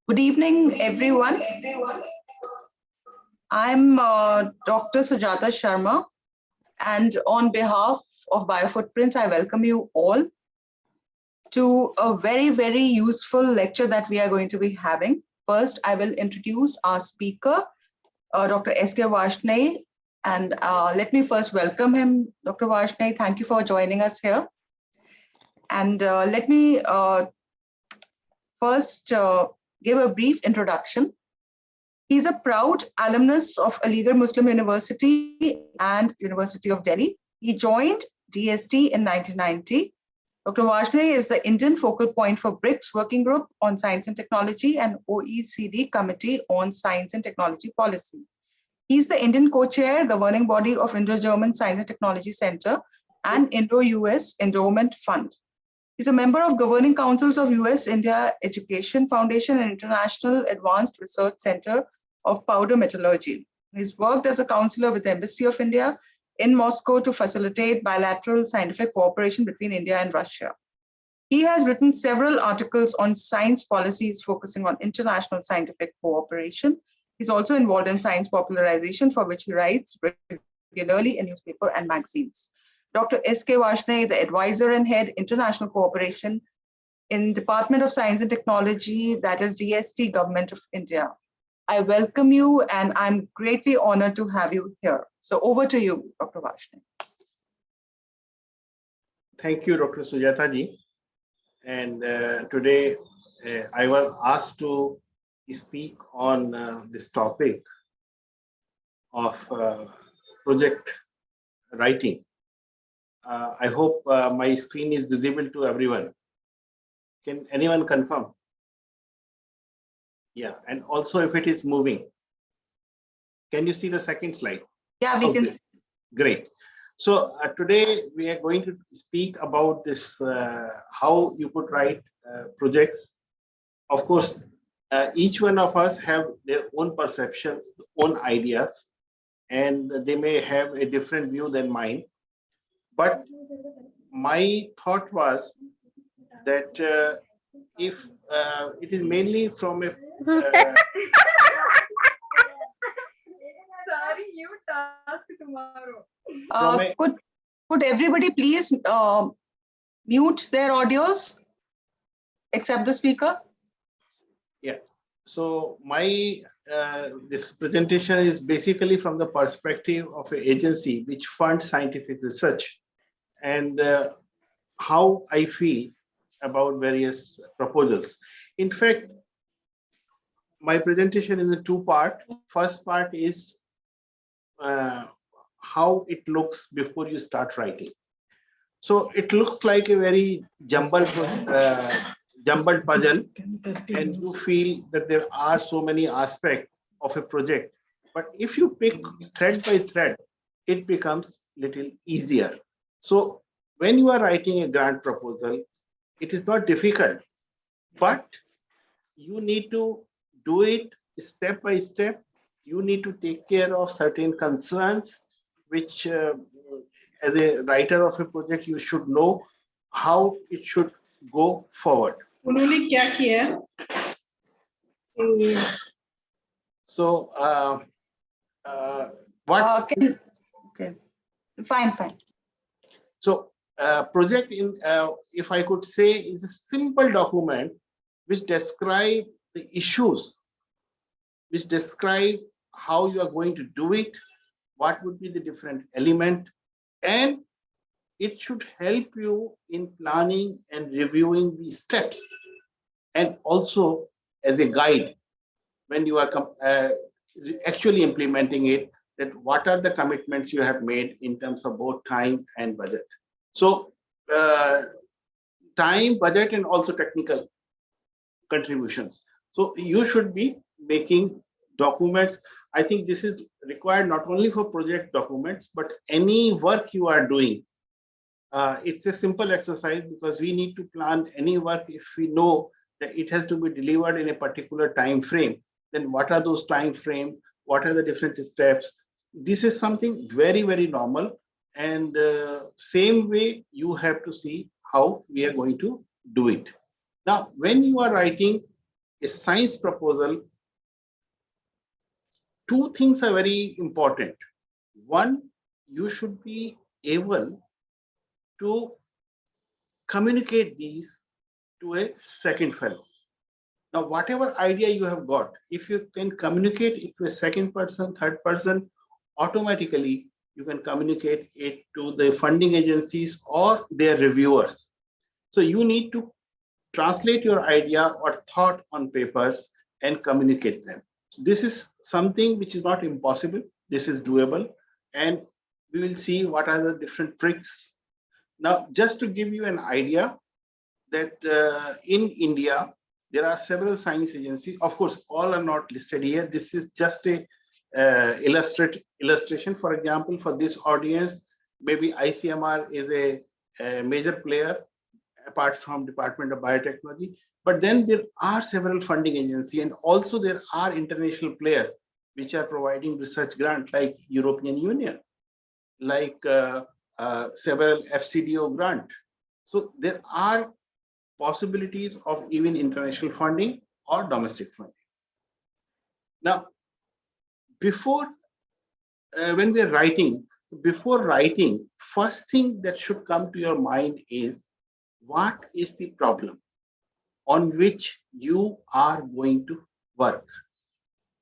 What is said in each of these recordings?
Good evening, everyone. I'm Dr. Sujata Sharma, and on behalf of Biofootprints, I welcome you all to a very, very useful lecture that we are going to be having. First, I will introduce our speaker, Dr. S.K. Varshney, and let me first welcome him. Dr. Varshney, thank you for joining us here. And let me first give a brief introduction. He's a proud alumnus of Aligarh Muslim University and University of Delhi. He joined DST in 1990. Dr. Varshney is the Indian focal point for BRICS Working Group on Science and Technology and OECD Committee on Science and Technology Policy. He's the Indian co-chair, governing body of Indo-German Science and Technology Center and Indo-US Endowment Fund. He's a member of governing councils of US-India Education Foundation and International Advanced Research Center of Powder Metallurgy. He's worked as a counselor with the Embassy of India in Moscow to facilitate bilateral scientific cooperation between India and Russia. He has written several articles on science policies focusing on international scientific cooperation. He's also involved in science popularization, for which he writes regularly in newspaper and magazines. Dr. S.K. Varshney, the advisor and head international cooperation in Department of Science and Technology, that is DST, Government of India. I welcome you and I'm greatly honored to have you here. So over to you, Dr. Varshney. Thank you, Dr. Sujata ji. And today I was asked to speak on this topic of project writing. I hope my screen is visible to everyone. Can anyone confirm? Yeah, and also if it is moving. Can you see the second slide? Yeah, we can see. Great. So today we are going to speak about this, how you could write projects. Of course, each one of us have their own perceptions, own ideas, and they may have a different view than mine. But my thought was that if it is mainly from a Sorry, you task tomorrow. Could everybody please mute their audios except the speaker? Yeah. So my this presentation is basically from the perspective of an agency which funds scientific research and how I feel about various proposals. In fact, my presentation is in two parts. First part is how it looks before you start writing. So it looks like a very jumbled puzzle, and you feel that there are so many aspects of a project. But if you pick thread by thread, it becomes little easier. So when you are writing a grant proposal, it is not difficult, but you need to do it step by step. You need to take care of certain concerns, which as a writer of a project, you should know how it should go forward. So what? Okay, fine. So project in, if I could say, is a simple document which describe the issues, which describe how you are going to do it, what would be the different element, and it should help you in planning and reviewing the steps, and also as a guide when you are actually implementing it, that what are the commitments you have made in terms of both time and budget. So time, budget, and also technical contributions. So you should be making documents. I think this is required not only for project documents, but any work you are doing. It's a simple exercise because we need to plan any work. If we know that it has to be delivered in a particular time frame, then what are those time frame? What are the different steps? This is something very, very normal. And same way, you have to see how we are going to do it. Now, when you are writing a science proposal, two things are very important. One, you should be able to communicate these to a second fellow. Now, whatever idea you have got, if you can communicate it to a second person, third person, automatically you can communicate it to the funding agencies or their reviewers. So you need to translate your idea or thought on papers and communicate them. This is something which is not impossible. This is doable. And we will see what are the different tricks. Now, just to give you an idea that in India, there are several science agencies. Of course, all are not listed here. This is just a illustration. For example, for this audience, maybe ICMR is a major player apart from Department of Biotechnology. But then there are several funding agencies, and also there are international players which are providing research grants, like European Union, like several FCDO grant. So there are possibilities of even international funding or domestic funding. Now, before when we are writing, first thing that should come to your mind is, what is the problem on which you are going to work?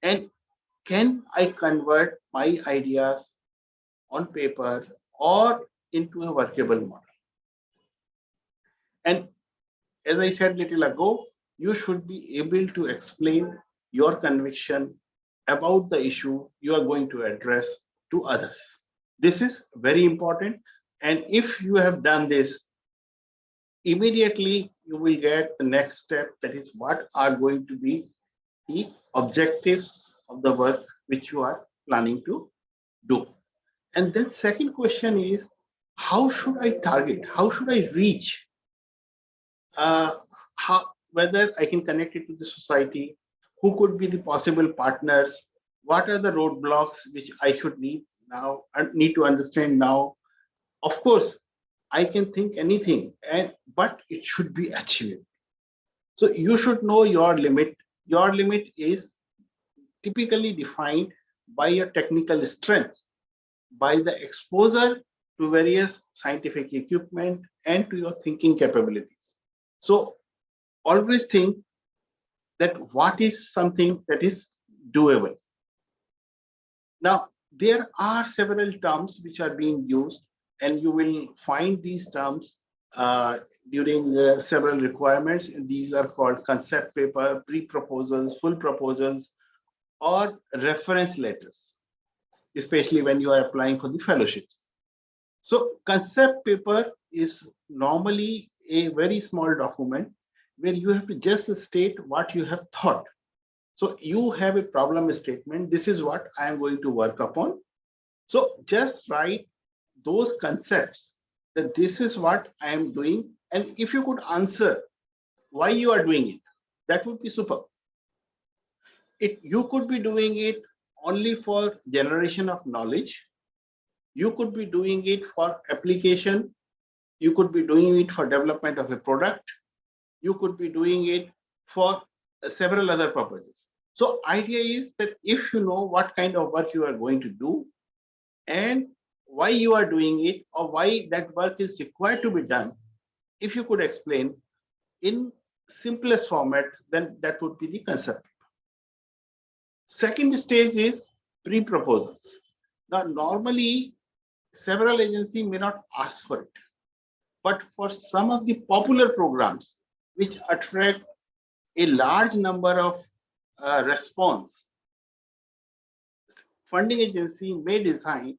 And can I convert my ideas on paper or into a workable model? And as I said a little ago, you should be able to explain your conviction about the issue you are going to address to others. This is very important. And if you have done this, immediately you will get the next step, that is what are going to be the objectives of the work which you are planning to do. And then second question is, how should I target? How should I reach? Whether I can connect it to the society, who could be the possible partners, what are the roadblocks which I should need to understand now. Of course, I can think anything, but it should be achievable. So you should know your limit. Your limit is typically defined by your technical strength, by the exposure to various scientific equipment, and to your thinking capabilities. So always think that what is something that is doable. Now, there are several terms which are being used, and you will find these terms during several requirements. And these are called concept paper, pre-proposals, full proposals, or reference letters, especially when you are applying for the fellowships. So concept paper is normally a very small document where you have to just state what you have thought. So you have a problem statement. This is what I am going to work upon. So just write those concepts, that this is what I am doing. And if you could answer why you are doing it, that would be super. You could be doing it only for generation of knowledge. You could be doing it for application. You could be doing it for development of a product. You could be doing it for several other purposes. So idea is that if you know what kind of work you are going to do and why you are doing it, or why that work is required to be done, if you could explain in simplest format, then that would be the concept. Second stage is pre-proposals. Now, normally, several agencies may not ask for it, but for some of the popular programs which attract a large number of response, funding agency may design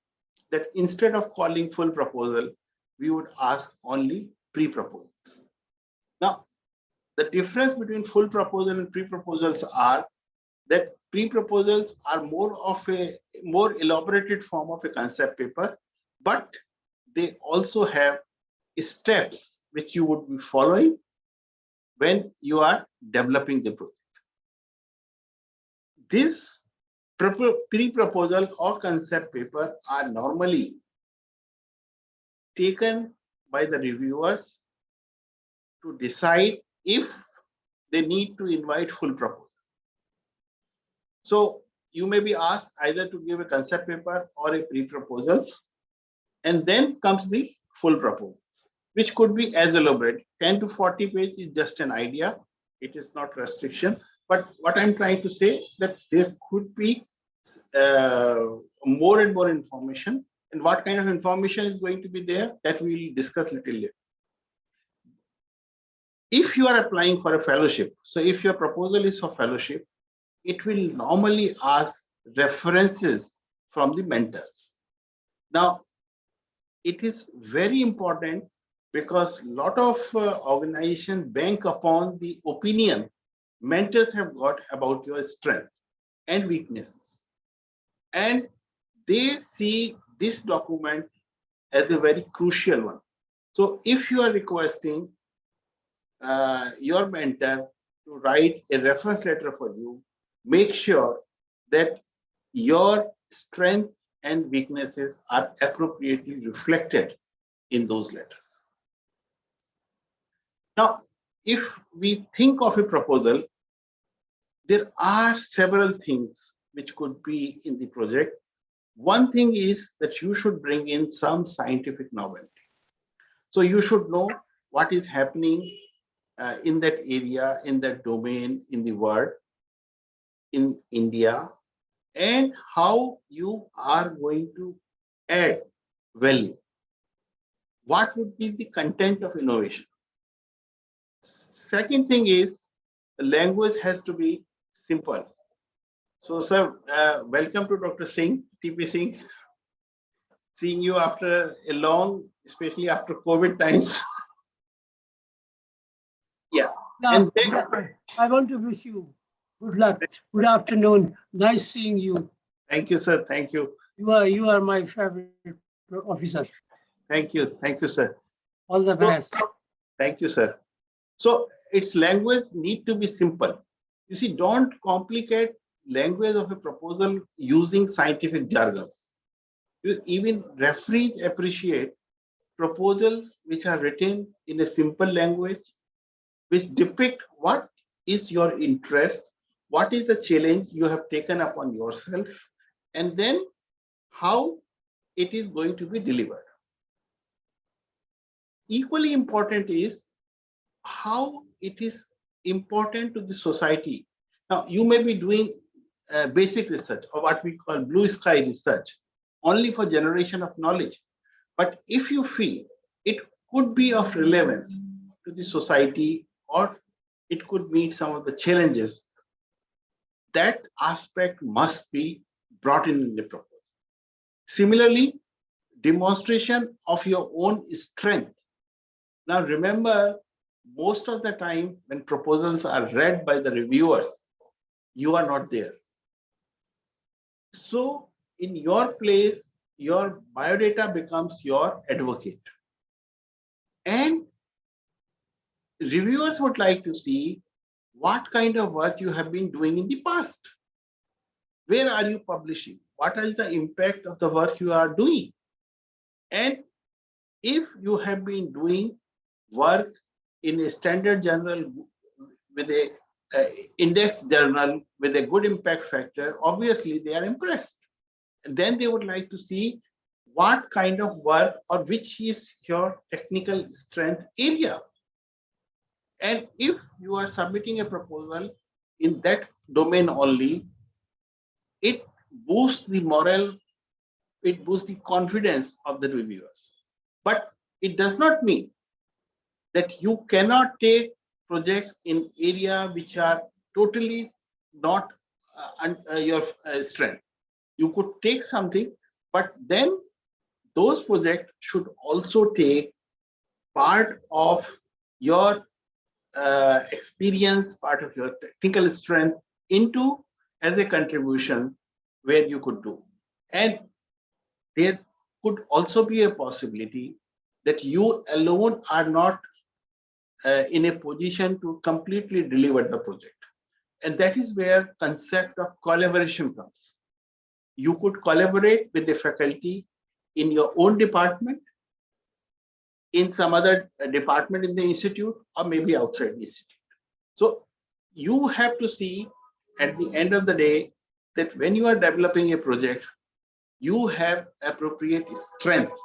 that instead of calling full proposal, we would ask only pre-proposals. Now, the difference between full proposal and pre-proposals are that pre-proposals are more of a more elaborated form of a concept paper, but they also have steps which you would be following when you are developing the project. This pre-proposal or concept paper are normally taken by the reviewers to decide if they need to invite full proposal. So you may be asked either to give a concept paper or a pre-proposals, and then comes the full proposals, which could be as elaborate. 10 to 40 pages is just an idea. It is not restriction. But what I'm trying to say that there could be more and more information. And what kind of information is going to be there, that we will discuss a little later. If you are applying for a fellowship, so if your proposal is for fellowship, it will normally ask references from the mentors. Now, it is very important because a lot of organizations bank upon the opinion mentors have got about your strength and weaknesses. And they see this document as a very crucial one. So if you are requesting your mentor to write a reference letter for you, make sure that your strength and weaknesses are appropriately reflected in those letters. Now, if we think of a proposal, there are several things which could be in the project. One thing is that you should bring in some scientific novelty. So you should know what is happening in that area, in that domain, in the world, in India, and how you are going to add value. What would be the content of innovation? Second thing is, the language has to be simple. So, sir, welcome to Dr. Singh, TP Singh. Seeing you after a long, especially after COVID times. Yeah. And then, I want to wish you good luck. Good afternoon. Nice seeing you. Thank you, sir. Thank you. You are my favorite officer. Thank you. Thank you, sir. All the best. Thank you, sir. So its language need to be simple. You see, don't complicate language of a proposal using scientific jargons. Even referees appreciate proposals which are written in a simple language, which depict what is your interest, what is the challenge you have taken upon yourself, and then how it is going to be delivered. Equally important is how it is important to the society. Now, you may be doing basic research or what we call blue sky research only for generation of knowledge. But if you feel it could be of relevance to the society or it could meet some of the challenges, that aspect must be brought in the proposal. Similarly, demonstration of your own strength. Now remember, most of the time when proposals are read by the reviewers, you are not there. So in your place, your biodata becomes your advocate. And reviewers would like to see what kind of work you have been doing in the past. Where are you publishing? What is the impact of the work you are doing? And if you have been doing work in a standard journal with a index journal with a good impact factor, obviously they are impressed. And then they would like to see what kind of work or which is your technical strength area. And if you are submitting a proposal in that domain only, it boosts the morale, it boosts the confidence of the reviewers. But it does not mean that you cannot take projects in area which are totally not your strength. You could take something, but then those projects should also take part of your experience, part of your technical strength into as a contribution where you could do. And there could also be a possibility that you alone are not in a position to completely deliver the project. And that is where concept of collaboration comes. You could collaborate with the faculty in your own department, in some other department in the institute, or maybe outside the institute. So you have to see at the end of the day that when you are developing a project, you have appropriate strength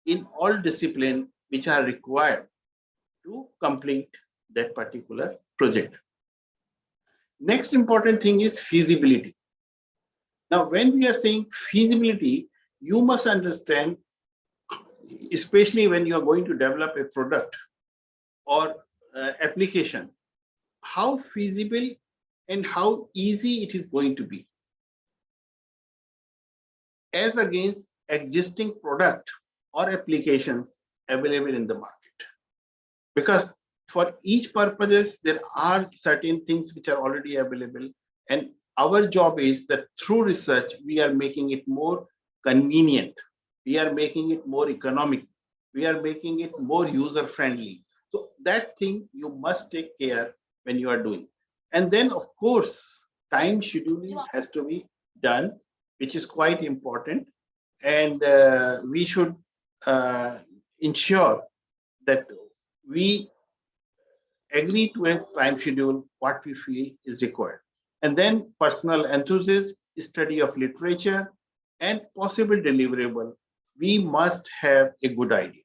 in all disciplines which are required to complete that particular project. Next important thing is feasibility. Now, when we are saying feasibility, you must understand, especially when you are going to develop a product or application, how feasible and how easy it is going to be as against existing product or applications available in the market. Because for each purposes, there are certain things which are already available, and our job is that through research, we are making it more convenient. We are making it more economic. We are making it more user-friendly. So that thing you must take care when you are doing. And then, of course, time scheduling has to be done, which is quite important. And we should ensure that we agree to a time schedule, what we feel is required. And then personal enthusiasm, study of literature, and possible deliverable, we must have a good idea.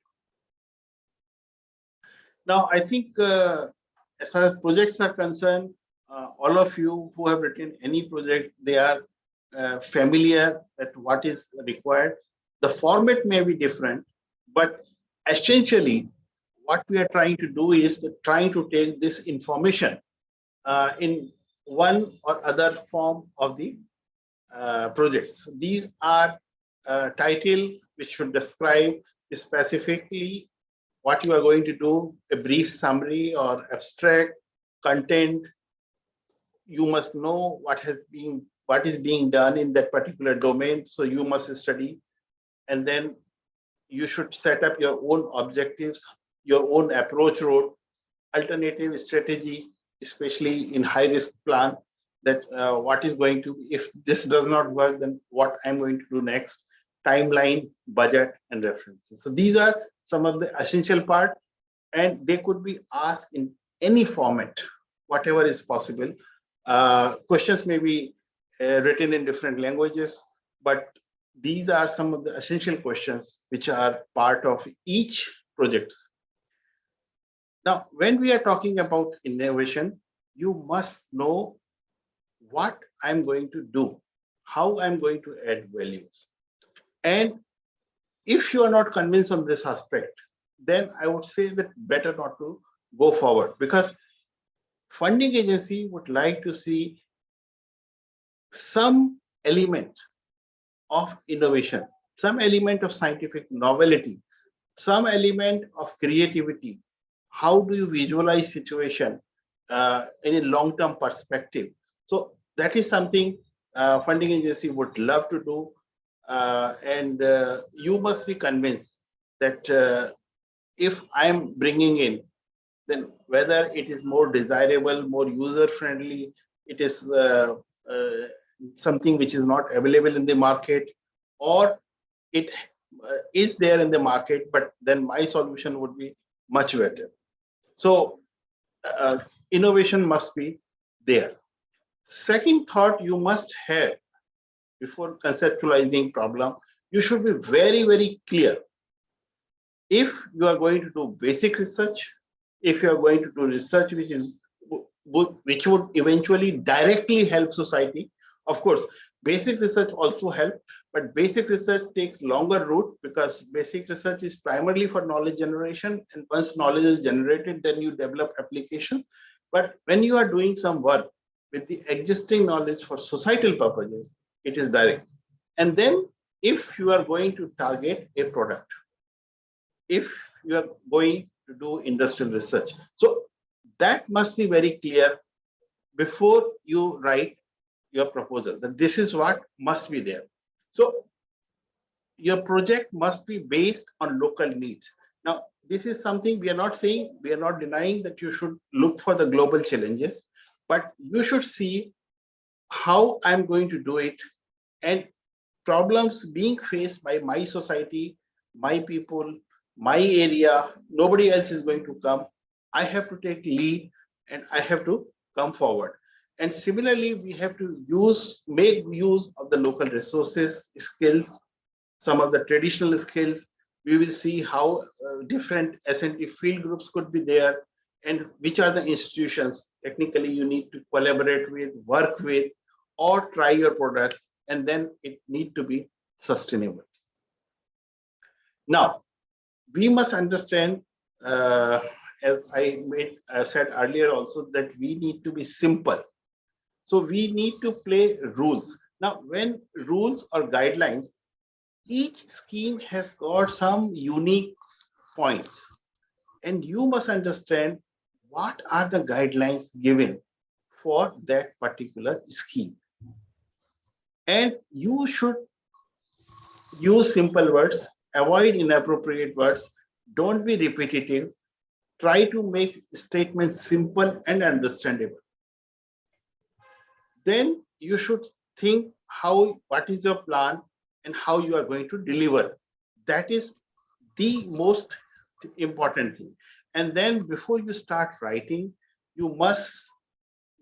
Now, I think as far as projects are concerned, all of you who have written any project, they are familiar at what is required. The format may be different, but essentially, what we are trying to do is trying to take this information in one or other form of the projects. These are title which should describe specifically what you are going to do, a brief summary or abstract content. You must know what is being done in that particular domain, so you must study, and then you should set up your own objectives, your own approach road, alternative strategy, especially in high risk plan, that what is going to, if this does not work, then what I'm going to do next, timeline, budget, and references. So these are some of the essential part, and they could be asked in any format, whatever is possible. Questions may be written in different languages, but these are some of the essential questions which are part of each project. Now, when we are talking about innovation, you must know what I'm going to do, how I'm going to add values. And if you are not convinced on this aspect, then I would say that better not to go forward, because funding agency would like to see some element of innovation, some element of scientific novelty, some element of creativity. How do you visualize situation in a long-term perspective? So that is something funding agency would love to do, and you must be convinced that if I am bringing in, then whether it is more desirable, more user-friendly, it is something which is not available in the market, or it is there in the market, but then my solution would be much better. So innovation must be there. Second thought you must have before conceptualizing problem, you should be very, very clear. If you are going to do basic research, if you are going to do research which would eventually directly help society, of course, basic research also help, but basic research takes longer route, because basic research is primarily for knowledge generation, and once knowledge is generated, then you develop application. But when you are doing some work with the existing knowledge for societal purposes, it is direct. And then if you are going to target a product, if you are going to do industrial research, so that must be very clear before you write your proposal, that this is what must be there. So your project must be based on local needs. Now, this is something we are not saying, we are not denying that you should look for the global challenges, but you should see how I'm going to do it, and problems being faced by my society, my people, my area, nobody else is going to come. I have to take lead and I have to come forward. And similarly, we have to make use of the local resources, skills, some of the traditional skills. We will see how different S&T field groups could be there, and which are the institutions technically you need to collaborate with, work with, or try your products, and then it need to be sustainable. Now, we must understand, as I said earlier also, that we need to be simple. So we need to play rules. Now, when rules or guidelines, each scheme has got some unique points, and you must understand what are the guidelines given for that particular scheme. And you should use simple words, avoid inappropriate words, don't be repetitive, try to make statements simple and understandable. Then you should think what is your plan and how you are going to deliver. That is the most important thing. And then before you start writing, you must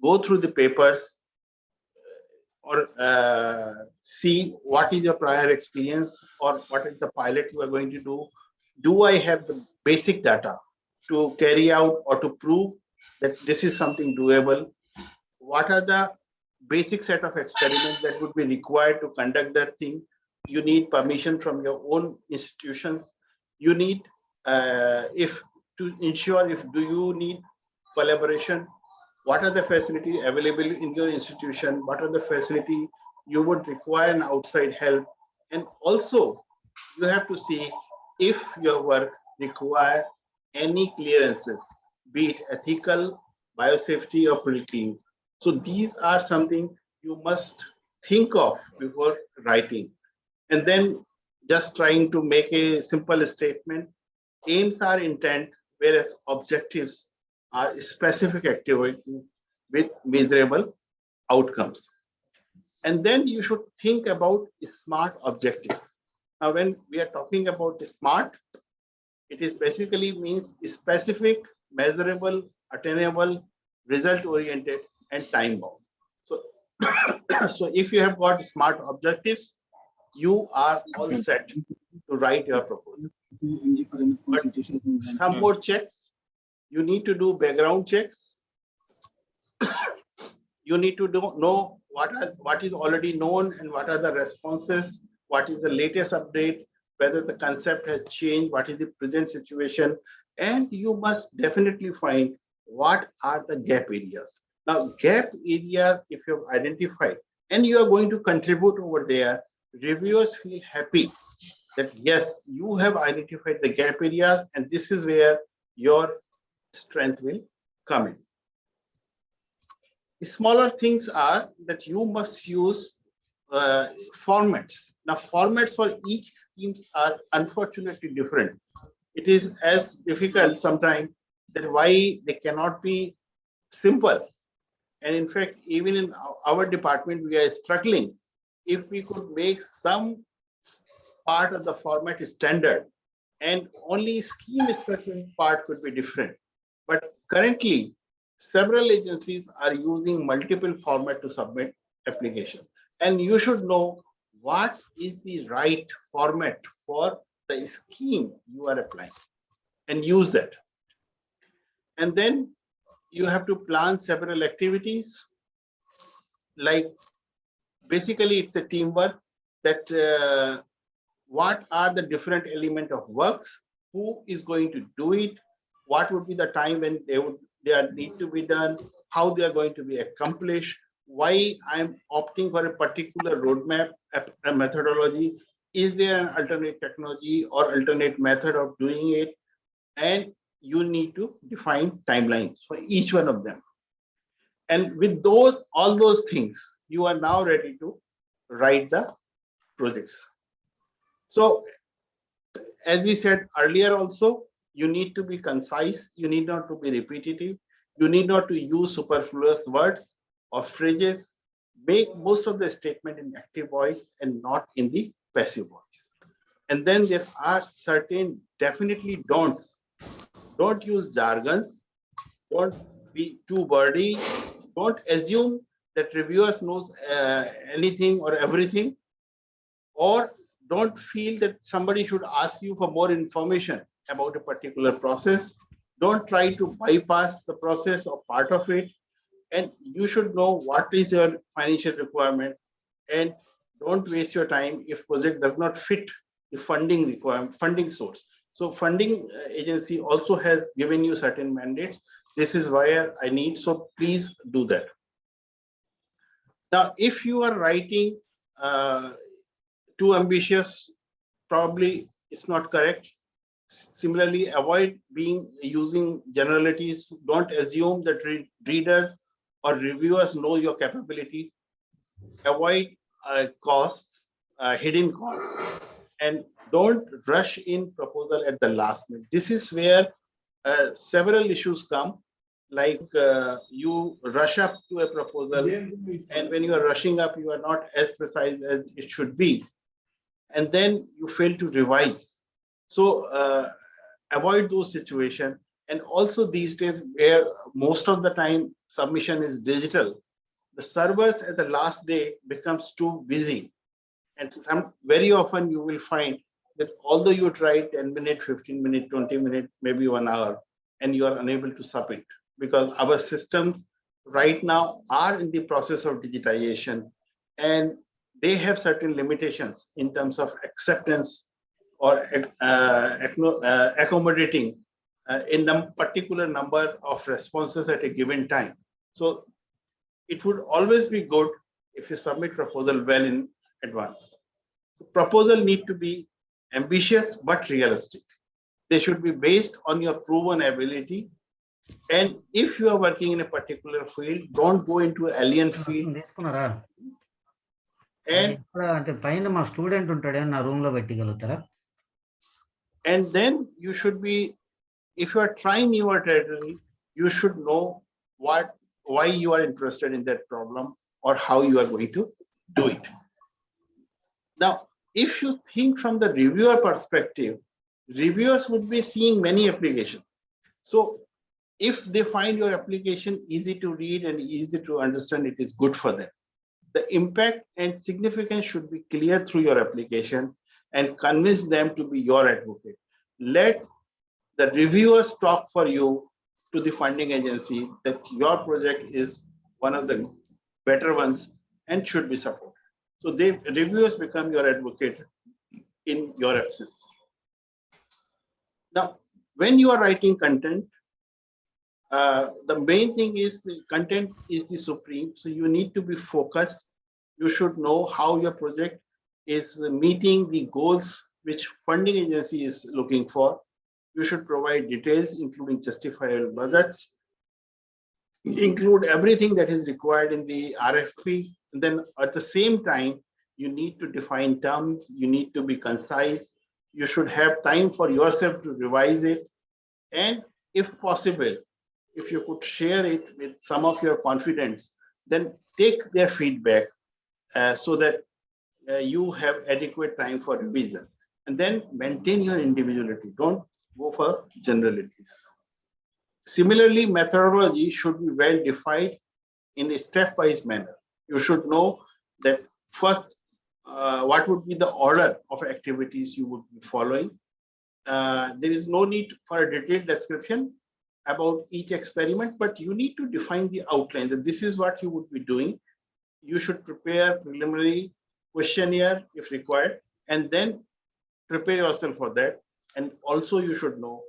go through the papers or see what is your prior experience or what is the pilot you are going to do. Do I have the basic data to carry out or to prove that this is something doable? What are the basic set of experiments that would be required to conduct that thing? You need permission from your own institutions. You need, if to ensure do you need collaboration, what are the facilities available in your institution? What are the facilities you would require an outside help? And also, you have to see if your work require any clearances, be it ethical, biosafety, or political. So these are something you must think of before writing. And then just trying to make a simple statement. Aims are intent, whereas objectives are specific activity with measurable outcomes. And then you should think about SMART objectives. Now, when we are talking about SMART, it is basically means specific, measurable, attainable, result-oriented, and time-bound. So, so if you have got SMART objectives, you are all set to write your proposal. But some more checks. You need to do background checks. You need to know what is already known and what are the responses, what is the latest update, whether the concept has changed, what is the present situation, and you must definitely find what are the gap areas. Now, gap areas, if you have identified and you are going to contribute over there, reviewers feel happy that yes, you have identified the gap areas and this is where your strength will come in. Smaller things are that you must use formats. Now, formats for each schemes are unfortunately different. It is as difficult sometimes that why they cannot be simple. And in fact, even in our department, we are struggling. If we could make some part of the format standard and only scheme specific part could be different. But currently, several agencies are using multiple format to submit application. And you should know what is the right format for the scheme you are applying and use that. And then you have to plan several activities. Like basically it's a teamwork that what are the different element of works, who is going to do it, what would be the time when they need to be done, how they are going to be accomplished, why I'm opting for a particular roadmap, a methodology, is there an alternate technology or alternate method of doing it, and you need to define timelines for each one of them. And with all those things, you are now ready to write the projects. So as we said earlier also, you need to be concise, you need not to be repetitive, you need not to use superfluous words or phrases. Make most of the statement in active voice and not in the passive voice. And then there are certain definitely don'ts. Don't use jargons, don't be too wordy. Don't assume that reviewers knows anything or everything, or don't feel that somebody should ask you for more information about a particular process. Don't try to bypass the process or part of it. And you should know what is your financial requirement, and don't waste your time if project does not fit the funding requirement, funding source. So funding agency also has given you certain mandates. This is where I need, so please do that. Now, if you are writing too ambitious, probably it's not correct. Similarly, avoid using generalities. Don't assume that readers or reviewers know your capability. Avoid costs, hidden costs, and don't rush in proposal at the last minute. This is where several issues come. Like you rush up to a proposal, and when you are rushing up, you are not as precise as it should be, and then you fail to revise. So avoid those situations. And also these days, where most of the time submission is digital, the servers at the last day becomes too busy. And very often you will find that although you try 10 minutes, 15 minutes, 20 minutes, maybe 1 hour, and you are unable to submit, because our systems right now are in the process of digitization, and they have certain limitations in terms of acceptance or accommodating in a particular number of responses at a given time. So it would always be good if you submit proposal well in advance. Proposal need to be ambitious but realistic. They should be based on your proven ability. And if you are working in a particular field, don't go into alien field. And then you should be, if you are trying newer territory, you should know why you are interested in that problem or how you are going to do it. Now, if you think from the reviewer perspective, reviewers would be seeing many applications. So if they find your application easy to read and easy to understand, it is good for them. The impact and significance should be clear through your application, and convince them to be your advocate. Let the reviewers talk for you to the funding agency that your project is one of the better ones and should be supported. So reviewers become your advocate in your absence. Now, when you are writing content, the main thing is the content is the supreme. So you need to be focused. You should know how your project is meeting the goals which funding agency is looking for. You should provide details, including justifiable budgets, include everything that is required in the RFP. And then at the same time, you need to define terms. You need to be concise. You should have time for yourself to revise it. And if possible, if you could share it with some of your confidants, then take their feedback so that you have adequate time for revision. And then maintain your individuality. Don't go for generalities. Similarly, methodology should be well defined in a stepwise manner. You should know that first, what would be the order of activities you would be following. There is no need for a detailed description about each experiment, but you need to define the outline that this is what you would be doing. You should prepare preliminary questionnaire if required, and then prepare yourself for that. And also you should know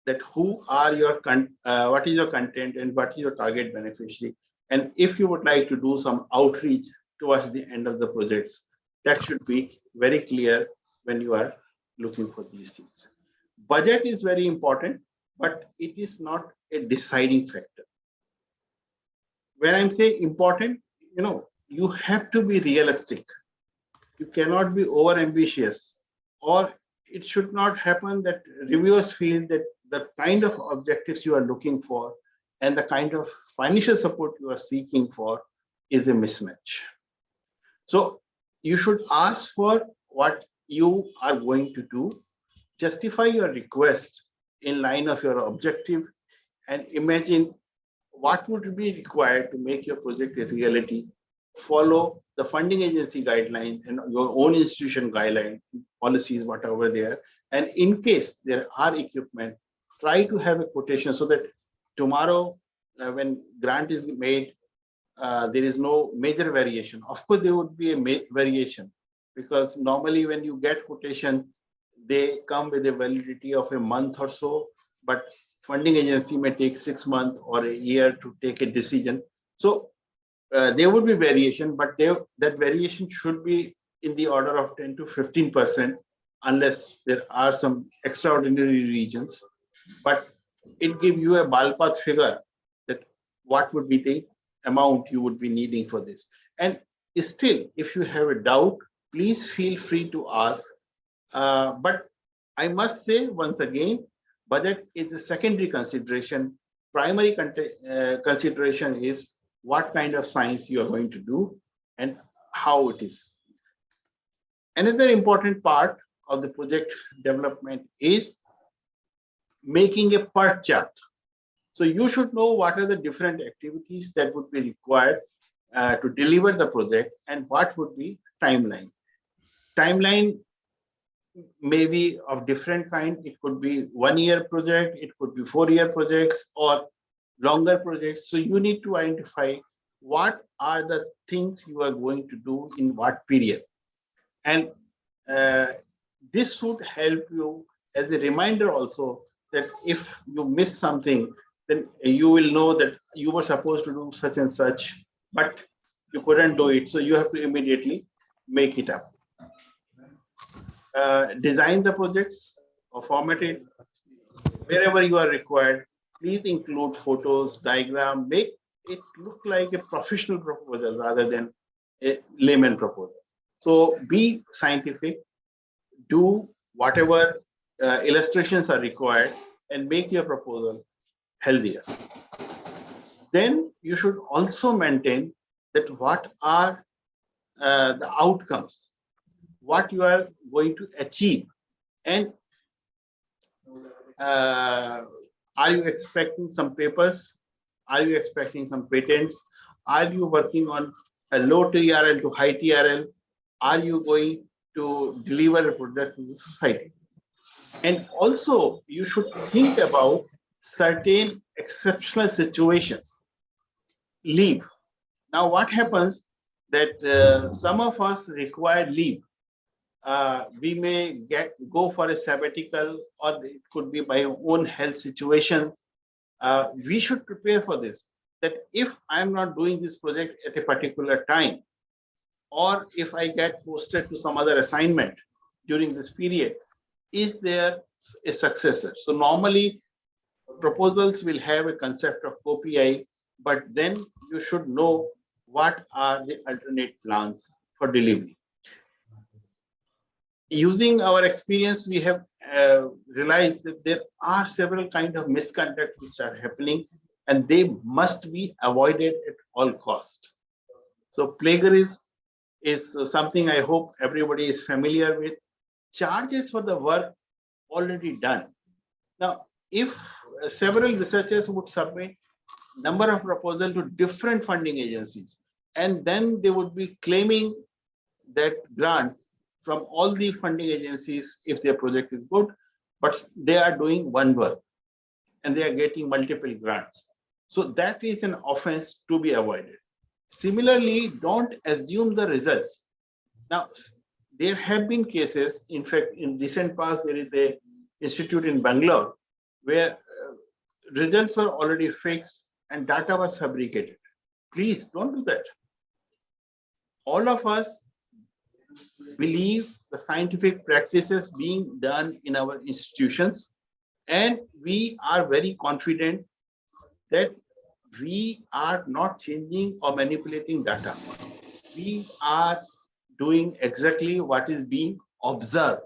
that who are your what is your content and what is your target beneficiary. And if you would like to do some outreach towards the end of the projects, that should be very clear when you are looking for these things. Budget is very important, but it is not a deciding factor. When I'm saying important, you have to be realistic. You cannot be over ambitious, or it should not happen that reviewers feel that the kind of objectives you are looking for and the kind of financial support you are seeking for is a mismatch. So you should ask for what you are going to do, justify your request in line of your objective, and imagine what would be required to make your project a reality? Follow the funding agency guidelines and your own institution guideline policies, whatever they are. And in case there are equipment, try to have a quotation so that tomorrow when grant is made, there is no major variation. Of course, there would be a variation because normally when you get quotation, they come with a validity of a month or so, but funding agency may take 6 months or a year to take a decision. So there would be variation, but that variation should be in the order of 10 to 15%, unless there are some extraordinary regions. But it gives you a ballpark figure that what would be the amount you would be needing for this. And still, if you have a doubt, please feel free to ask. But I must say once again, budget is a secondary consideration. Primary consideration is what kind of science you are going to do and how it is. Another important part of the project development is making a PERT chart. So you should know what are the different activities that would be required to deliver the project and what would be timeline. Timeline may be of different kind. It could be 1 year project, it could be 4-year projects or longer projects. So you need to identify what are the things you are going to do in what period. And this would help you as a reminder also that if you miss something, then you will know that you were supposed to do such and such, but you couldn't do it. So you have to immediately make it up. Design the projects or format it wherever you are required. Please include photos, diagram, make it look like a professional proposal rather than a layman proposal. So be scientific, do whatever illustrations are required and make your proposal healthier. Then you should also maintain that what are the outcomes, what you are going to achieve, and are you expecting some papers? Are you expecting some patents? Are you working on a low TRL to high TRL? Are you going to deliver a product to the society? And also, you should think about certain exceptional situations. Leave. Now, what happens that some of us require leave. We may go for a sabbatical, or it could be by own health situation. We should prepare for this, that if I'm not doing this project at a particular time, or if I get posted to some other assignment during this period, is there a successor? So normally proposals will have a concept of OPI, but then you should know what are the alternate plans for delivery. Using our experience, we have realized that there are several kinds of misconduct which are happening, and they must be avoided at all cost. So plagiarism is something I hope everybody is familiar with. Charges for the work already done. Now, if several researchers would submit number of proposals to different funding agencies, and then they would be claiming that grant from all the funding agencies if their project is good, but they are doing one work and they are getting multiple grants. So that is an offense to be avoided. Similarly, don't assume the results. Now, there have been cases, in fact, in recent past, there is a institute in Bangalore where results are already fixed and data was fabricated. Please don't do that. All of us believe the scientific practices being done in our institutions, and we are very confident that we are not changing or manipulating data. We are doing exactly what is being observed.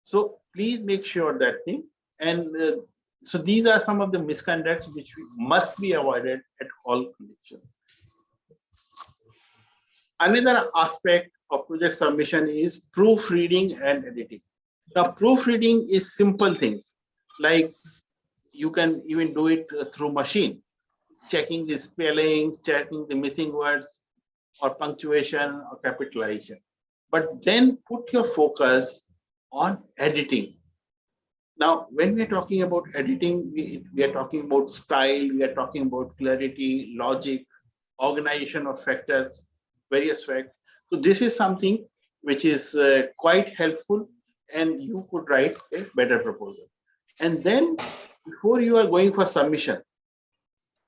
So please make sure that thing. And so these are some of the misconducts which must be avoided at all conditions. Another aspect of project submission is proofreading and editing. Now, proofreading is simple things like you can even do it through machine. checking the spelling, checking the missing words or punctuation or capitalization. But then put your focus on editing. Now, when we are talking about editing, we are talking about style, we are talking about clarity, logic, organization of factors, various facts. So this is something which is quite helpful, and you could write a better proposal. And then before you are going for submission,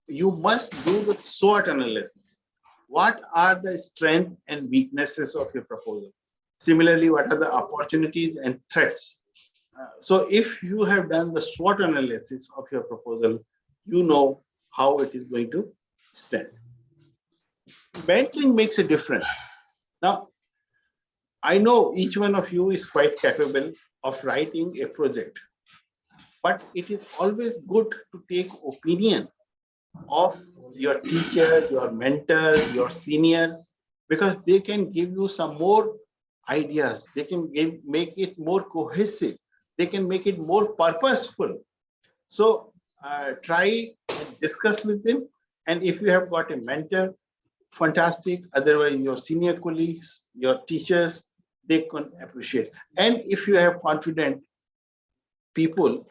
you must do the SWOT analysis. What are the strengths and weaknesses of your proposal? Similarly, what are the opportunities and threats? So if you have done the SWOT analysis of your proposal, you know how it is going to stand. Mentoring makes a difference. Now, I know each one of you is quite capable of writing a project, but it is always good to take opinion of your teacher, your mentor, your seniors, because they can give you some more ideas. They can make it more cohesive. They can make it more purposeful. So try and discuss with them. And if you have got a mentor, fantastic. Otherwise, your senior colleagues, your teachers, they can appreciate. And if you have confident people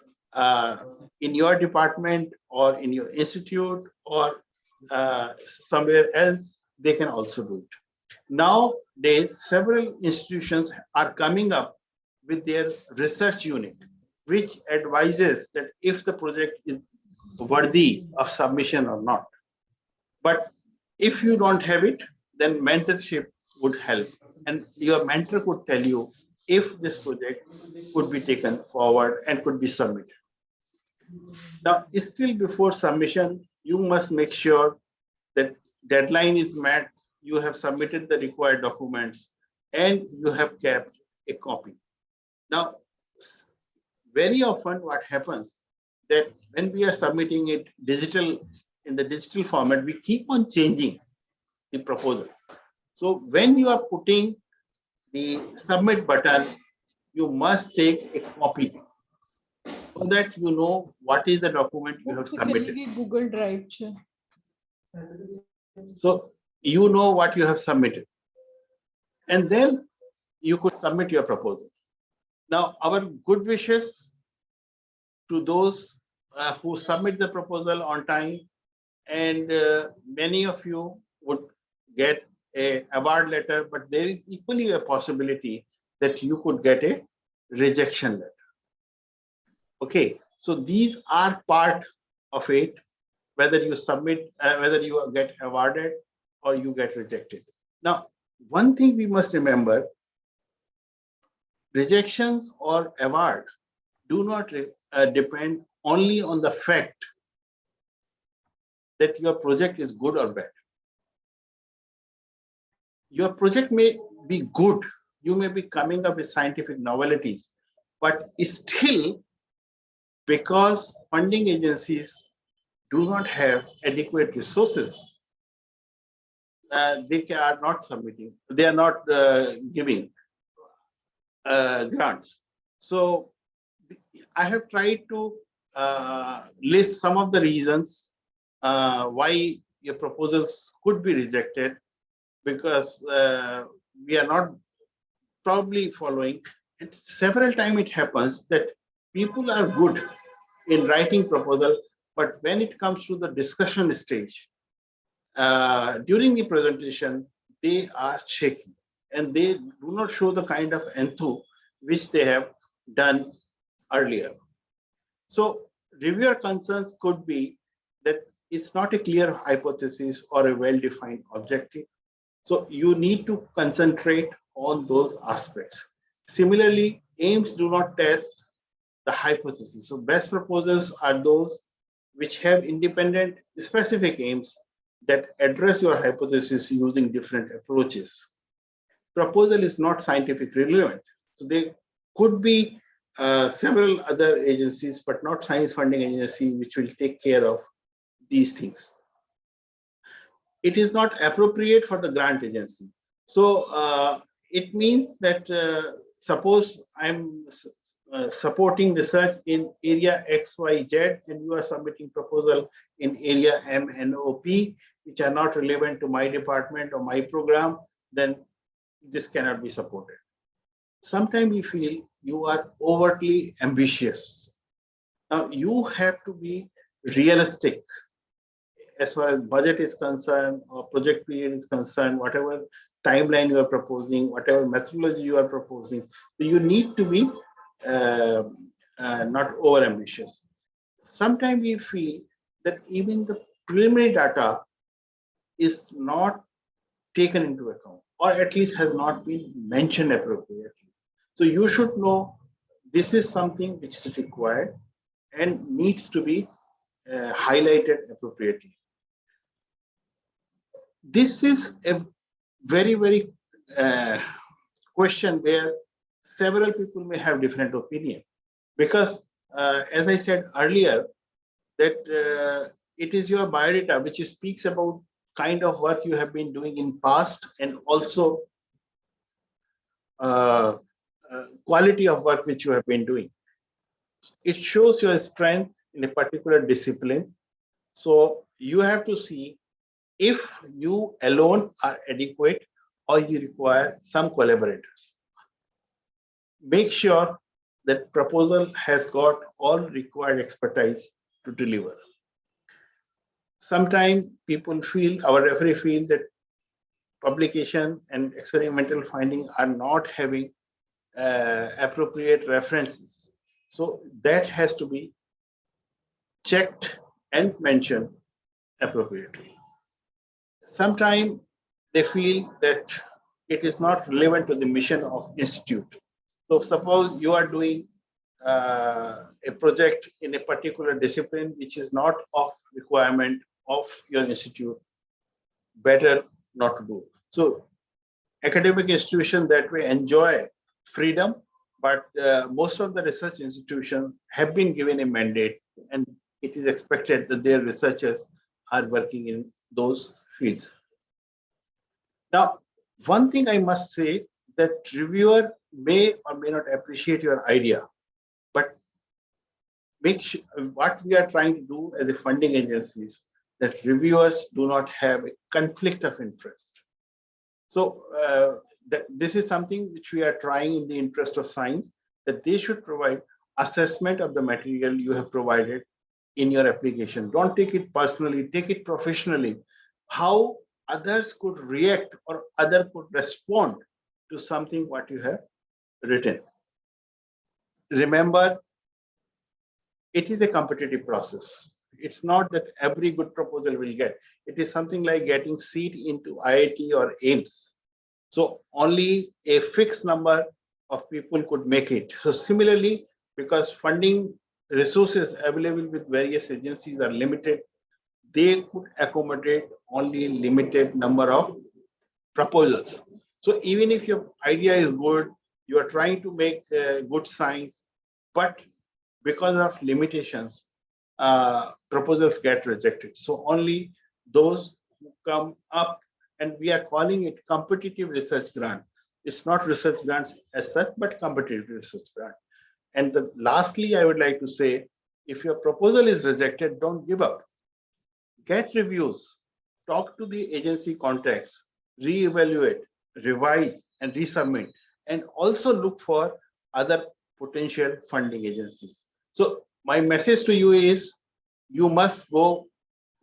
in your department or in your institute or somewhere else, they can also do it. Nowadays, several institutions are coming up with their research unit, which advises that if the project is worthy of submission or not. But if you don't have it, then mentorship would help. And your mentor could tell you if this project could be taken forward and could be submitted. Now, still before submission, you must make sure that deadline is met, you have submitted the required documents, and you have kept a copy. Now, very often what happens that when we are submitting it in the digital format, we keep on changing the proposals. So when you are putting the submit button, you must take a copy so that you know what is the document you have submitted. Google Drive. So you know what you have submitted. And then you could submit your proposal. Now, our good wishes to those who submit the proposal on time, and many of you would get an award letter, but there is equally a possibility that you could get a rejection letter. Okay, so these are part of it, whether you submit, whether you get awarded or you get rejected. Now, one thing we must remember, rejections or award do not depend only on the fact that your project is good or bad. Your project may be good, you may be coming up with scientific novelties, but still, because funding agencies do not have adequate resources, they are not submitting, they are not giving grants. So I have tried to list some of the reasons why your proposals could be rejected, because we are not probably following. And several times it happens that people are good in writing proposal, but when it comes to the discussion stage, during the presentation, they are shaky and they do not show the kind of enthusiasm which they have done earlier. So reviewer concerns could be that it's not a clear hypothesis or a well-defined objective. So you need to concentrate on those aspects. Similarly, aims do not test the hypothesis. So best proposals are those which have independent specific aims that address your hypothesis using different approaches. Proposal is not scientific relevant. So there could be several other agencies, but not science funding agency, which will take care of these things. It is not appropriate for the grant agency. So it means that suppose I'm supporting research in area XYZ and you are submitting proposal in area MNOP, which are not relevant to my department or my program, then this cannot be supported. Sometimes we feel you are overtly ambitious. Now you have to be realistic as far as budget is concerned or project period is concerned, whatever timeline you are proposing, whatever methodology you are proposing. So you need to be not over ambitious. Sometimes we feel that even the preliminary data is not taken into account or at least has not been mentioned appropriately. So you should know this is something which is required and needs to be highlighted appropriately. This is a very question where several people may have different opinion because as I said earlier that it is your biodata which speaks about kind of work you have been doing in past and also quality of work which you have been doing. It shows your strength in a particular discipline. So you have to see if you alone are adequate or you require some collaborators. Make sure that proposal has got all required expertise to deliver. Sometimes people feel, our referee feel that publication and experimental finding are not having appropriate references. So that has to be checked and mentioned appropriately. Sometimes they feel that it is not relevant to the mission of institute. So suppose you are doing a project in a particular discipline which is not of requirement of your institute, better not to do. So academic institutions that way enjoy freedom, but most of the research institutions have been given a mandate and it is expected that their researchers are working in those fields. Now, one thing I must say that reviewer may or may not appreciate your idea, but make sure what we are trying to do as a funding agencies that reviewers do not have a conflict of interest. So this is something which we are trying in the interest of science, that they should provide assessment of the material you have provided in your application. Don't take it personally, take it professionally. How others could react or other could respond to something what you have written. Remember, it is a competitive process. It's not that every good proposal will get. It is something like getting seat into IIT or AIMS. So only a fixed number of people could make it. So similarly, because funding resources available with various agencies are limited, they could accommodate only a limited number of proposals. So even if your idea is good, you are trying to make good science, but because of limitations, proposals get rejected. So only those who come up, and we are calling it competitive research grant. It's not research grants as such, but competitive research grant. And lastly, I would like to say, if your proposal is rejected, don't give up. Get reviews, talk to the agency contacts, reevaluate, revise, and resubmit, and also look for other potential funding agencies. So my message to you is, you must go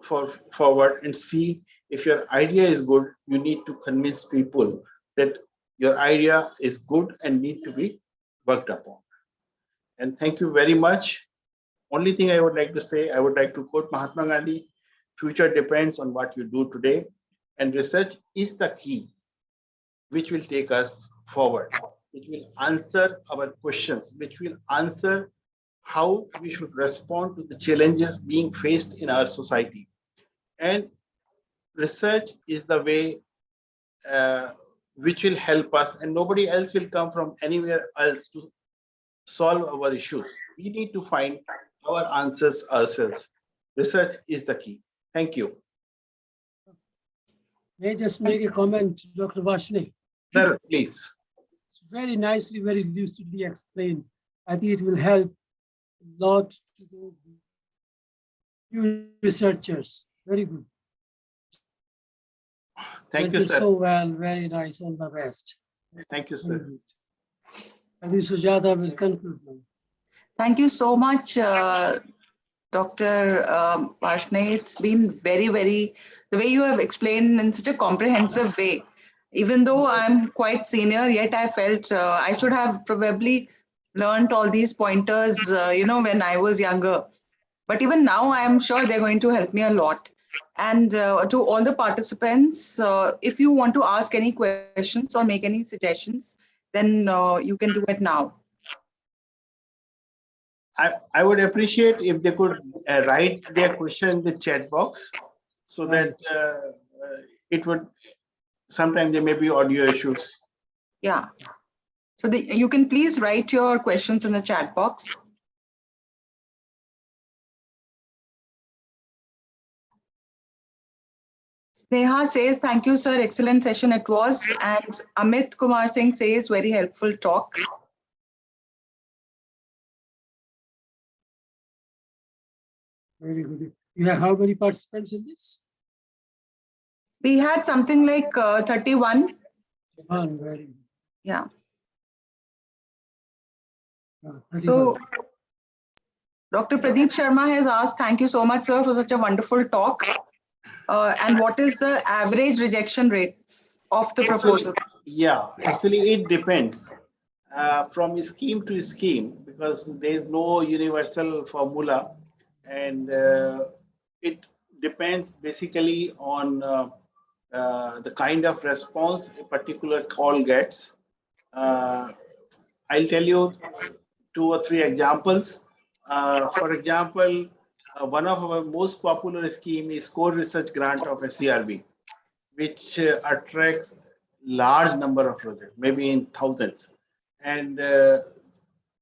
forward and see if your idea is good. You need to convince people that your idea is good and need to be worked upon. And thank you very much. Only thing I would like to say, I would like to quote Mahatma Gandhi, future depends on what you do today, and research is the key which will take us forward, which will answer our questions, which will answer how we should respond to the challenges being faced in our society. And research is the way which will help us, and nobody else will come from anywhere else to solve our issues. We need to find our answers ourselves. Research is the key. Thank you. May I just make a comment, Dr. Varshney? Sir, please. It's very nicely, very lucidly explained. I think it will help a lot to the new researchers. Very good. Thank you, Presented sir. so well, very nice, all the best. Thank you, Very sir. good. I think Sujata will conclude now. Thank you so much, Dr. Varshney. It's been very, the way you have explained in such a comprehensive way. Even though I'm quite senior, yet I felt I should have probably learned all these pointers, when I was younger. But even now, I'm sure they're going to help me a lot. And to all the participants, if you want to ask any questions or make any suggestions, then you can do it now. I would appreciate if they could write their question in the chat box, so that it would, sometimes there may be audio issues. Yeah. So you can please write your questions in the chat box. Sneha says, thank you, sir. Excellent session it was. And Amit Kumar Singh says, very helpful talk. Very good. You have how many participants in this? We had something like 31. One, very good. Yeah. 31. So Dr. Pradeep Sharma has asked, thank you so much, sir, for such a wonderful talk. And what is the average rejection rates of the proposal? Yeah, actually it depends from scheme to scheme, because there is no universal formula, and it depends basically on the kind of response a particular call gets. I'll tell you 2 or 3 examples. For example, one of our most popular scheme is core research grant of SCRB, which attracts large number of projects, maybe in thousands, and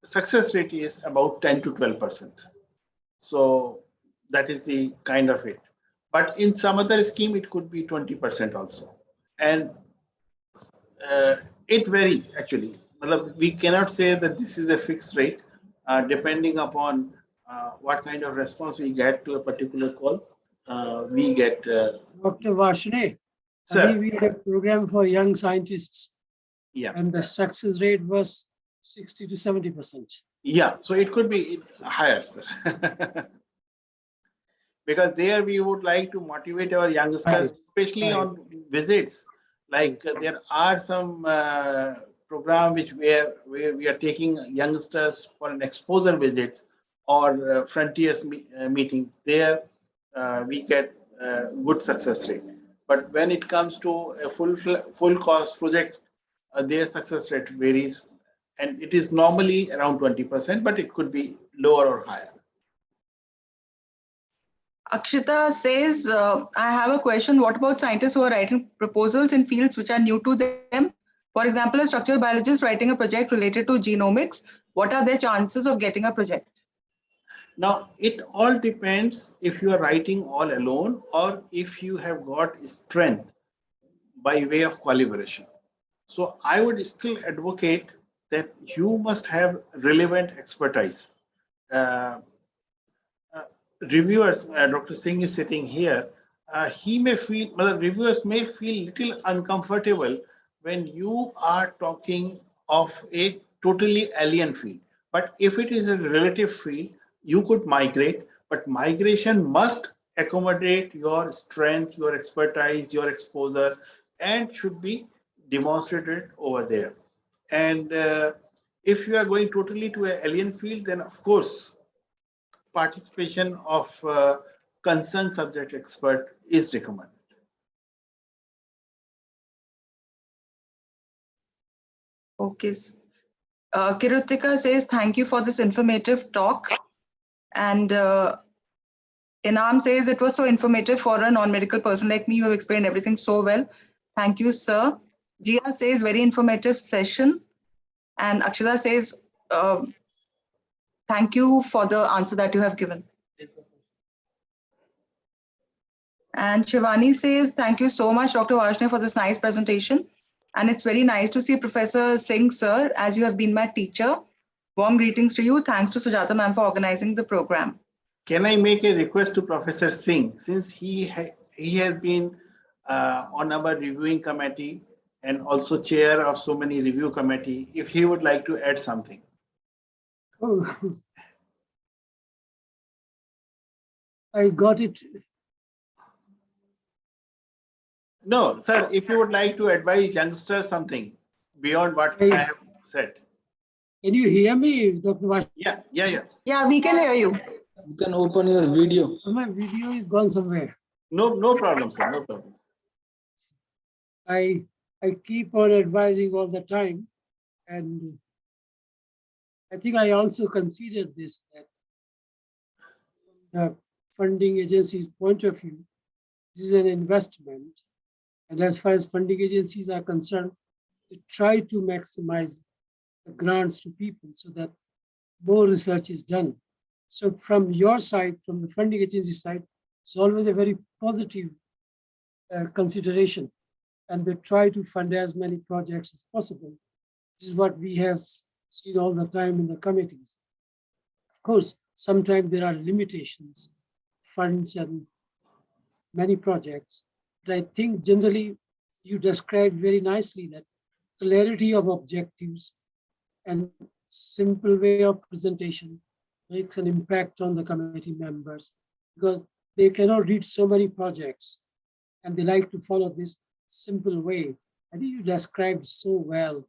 success rate is about 10 to 12%. So that is the kind of it. But in some other scheme, it could be 20% also, and it varies actually. We cannot say that this is a fixed rate, depending upon what kind of response we get to a particular call. We get. Dr. Varshney, Sir. I think we had a program for young scientists, Yeah. and the success rate was 60 to 70%. Yeah, so it could be higher, sir. Because there we would like to motivate our youngsters, especially on visits. Like there are some program where we are taking youngsters for an exposure visits or frontiers meetings. There we get good success rate. But when it comes to a full cost project, their success rate varies, and it is normally around 20%, but it could be lower or higher. Akshita says, I have a question. What about scientists who are writing proposals in fields which are new to them? For example, a structural biologist writing a project related to genomics. What are their chances of getting a project? Now, it all depends if you are writing all alone or if you have got strength by way of collaboration. So I would still advocate that you must have relevant expertise. Reviewers, Dr. Singh is sitting here, reviewers may feel little uncomfortable when you are talking of a totally alien field. But if it is a relative field, you could migrate, but migration must accommodate your strength, your expertise, your exposure, and should be demonstrated over there. And if you are going totally to an alien field, then of course, participation of concerned subject expert is recommended. Okay. Kirutika says, thank you for this informative talk. And Inam says, it was so informative for a non-medical person like me. You have explained everything so well. Thank you, sir. Jia says, very informative session. And Akshita says, thank you for the answer that you have given. And Shivani says, thank you so much, Dr. Varshney, for this nice presentation. And it's very nice to see Professor Singh, sir, as you have been my teacher. Warm greetings to you. Thanks to Sujata ma'am for organizing the program. Can I make a request to Professor Singh, since he has been on our reviewing committee and also chair of so many review committee, if he would like to add something? Oh, I got it. No, sir, if you would like to advise youngsters something beyond what I have said. Can you hear me, Dr. Vash? Yeah. Yeah, we can hear you. You can open your video. My video is gone somewhere. No problem, sir. No problem. I keep on advising all the time, and I think I also considered this, that from the funding agency's point of view, this is an investment, and as far as funding agencies are concerned, they try to maximize the grants to people so that more research is done. So from your side, from the funding agency side, it's always a very positive consideration, and they try to fund as many projects as possible. This is what we have seen all the time in the committees. Of course, sometimes there are limitations, funds and many projects, but I think generally you described very nicely that clarity of objectives and simple way of presentation makes an impact on the committee members, because they cannot read so many projects and they like to follow this simple way. I think you described so well.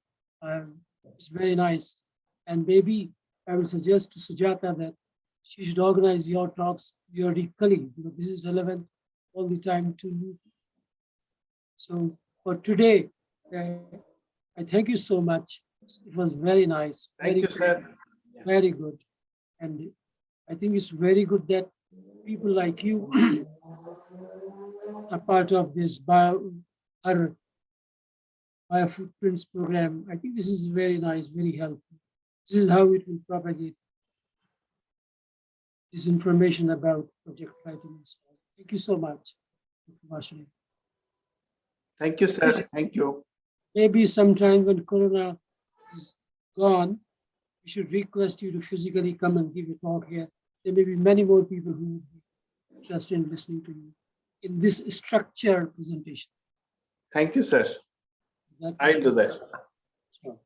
It's very nice. And maybe I will suggest to Sujata that she should organize your talks periodically, because this is relevant all the time to you. So for today, I thank you so much. It was very nice. Thank you, sir. Very good. And I think it's very good that people like you are part of this Biofootprints program. I think this is very nice, very helpful. This is how it will propagate this information about project writing and so on. Thank you so much, Dr. Vashali. Thank you, sir. Thank you. Maybe sometime when Corona is gone, we should request you to physically come and give a talk here. There may be many more people who would be interested in listening to you in this structured presentation. Thank you, sir. I'll do that. Sure.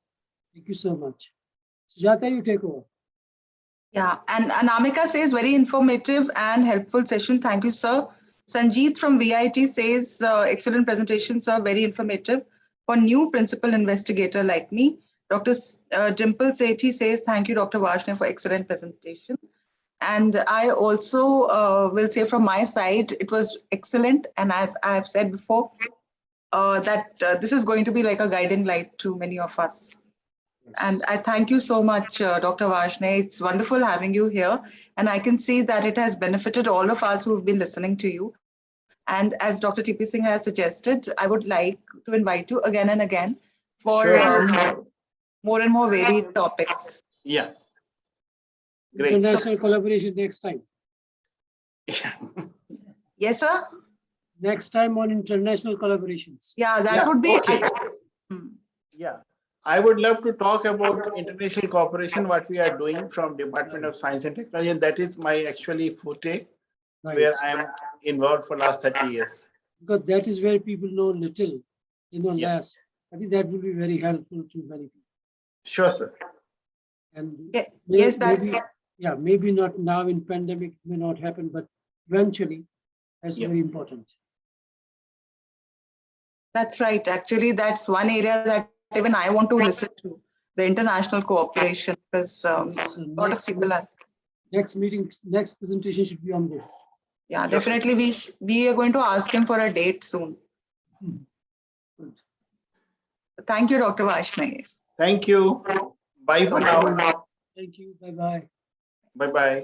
Thank you so much. Sujata, you take over. Yeah, and Anamika says very informative and helpful session. Thank you, sir. Sanjeet from VIT says excellent presentation, sir, very informative for new principal investigator like me. Dr. Dimple Sethi says, thank you, Dr. Varshney, for excellent presentation. And I also will say from my side, it was excellent. And as I have said before, that this is going to be like a guiding light to many of us. Yes. And I thank you so much, Dr. Varshney. It's wonderful having you here. And I can see that it has benefited all of us who've been listening to you. And as Dr. TP Singh has suggested, I would like to invite you again and again for more and more varied topics. Yeah. Great. International collaboration next time. Yeah. Yes, sir. Next time on international collaborations. Yeah, that would be okay. Yeah. I would love to talk about international cooperation, what we are doing from Department of Science and Technology, and that is my actually forte, where I am involved for last 30 years. Because that is where people know little, less. I think that will be very helpful to many people. Sure, sir. And yes, that's maybe not now in pandemic, it may not happen, but eventually that's very important. That's right. Actually, that's one area that even I want to listen to, the international cooperation, because a lot of people are. Next presentation should be on this. Yeah, definitely. We are going to ask him for a date soon. Good. Thank you, Dr. Varshney. Thank you. Bye for now. Thank you. Bye-bye. Bye-bye.